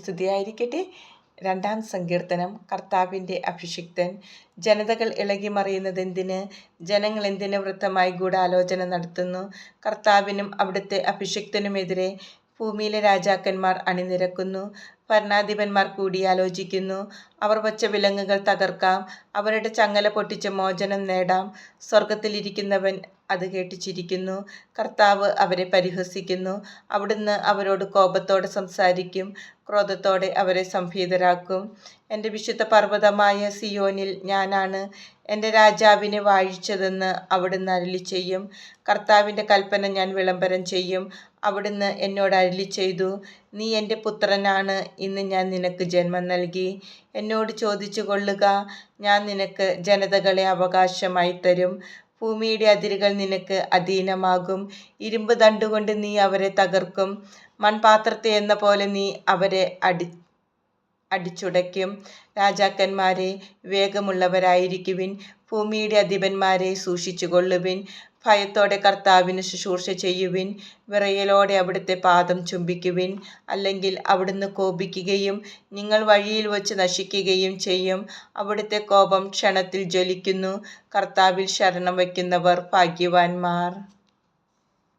സ്തുതിയായിരിക്കട്ടെ. 2-ാം സങ്കീർത്തനം. കർത്താവിൻ്റെ അഭിഷിക്തൻ. ജനതകൾ ഇളകിമറിയുന്നതെന്തിന്? ജനങ്ങൾ എന്തിന് വൃഥമായി ഗൂഢാലോചന നടത്തുന്നു? കർത്താവിനും അവിടുത്തെ അഭിഷിക്തനുമെതിരെ ഭൂമിയിലെ രാജാക്കന്മാർ അണിനിരക്കുന്നു. ഭരണാധിപന്മാർ കൂടിയാലോചിക്കുന്നു. അവർ വച്ച വിലങ്ങുകൾ തകർക്കാം, അവരുടെ ചങ്ങല പൊട്ടിച്ച് മോചനം നേടാം. സ്വർഗത്തിലിരിക്കുന്നവൻ അത് കേട്ട് ചിരിക്കുന്നു. കർത്താവ് അവരെ പരിഹസിക്കുന്നു. അവിടുന്ന് അവരോട് കോപത്തോടെ സംസാരിക്കും, ക്രോധത്തോടെ അവരെ സംഭീതരാക്കും. എൻ്റെ വിശുദ്ധ പർവ്വതമായ സിയോനിൽ ഞാനാണ് എൻ്റെ രാജാവിനെ വാഴിച്ചതെന്ന് അവിടുന്ന് അരുളിച്ചെയ്യും. കർത്താവിൻ്റെ കൽപ്പന ഞാൻ വിളംബരം ചെയ്യും. അവിടുന്ന് എന്നോട് അരുളിച്ചെയ്തു, നീ എൻ്റെ പുത്രനാണ്, ഇന്ന് ഞാൻ നിനക്ക് ജന്മം നൽകി. എന്നോട് ചോദിച്ചു കൊള്ളുക, ഞാൻ നിനക്ക് ജനതകളെ അവകാശമായി തരും. ഭൂമിയുടെ അതിരുകൾ നിനക്ക് അധീനമാകും. ഇരുമ്പ് ദണ്ടുകൊണ്ട് നീ അവരെ തകർക്കും. മൺപാത്രത്തെ എന്ന പോലെ നീ അവരെ അടിച്ചുടയ്ക്കും. രാജാക്കന്മാരെ, വേഗമുള്ളവരായിരിക്കുവിൻ. ഭൂമിയുടെ അധിപന്മാരെ, സൂക്ഷിച്ചുകൊള്ളുവിൻ. ഭയത്തോടെ കർത്താവിന് ശുശ്രൂഷ ചെയ്യുവിൻ. വിറയലോടെ അവിടുത്തെ പാദം ചുംബിക്കുവിൻ. അല്ലെങ്കിൽ അവിടുന്ന് കോപിക്കുകയും നിങ്ങൾ വഴിയിൽ വച്ച് നശിക്കുകയും ചെയ്യും. അവിടുത്തെ കോപം ക്ഷണത്തിൽ ജ്വലിക്കുന്നു. കർത്താവിൽ ശരണം വയ്ക്കുന്നവർ ഭാഗ്യവാന്മാർ.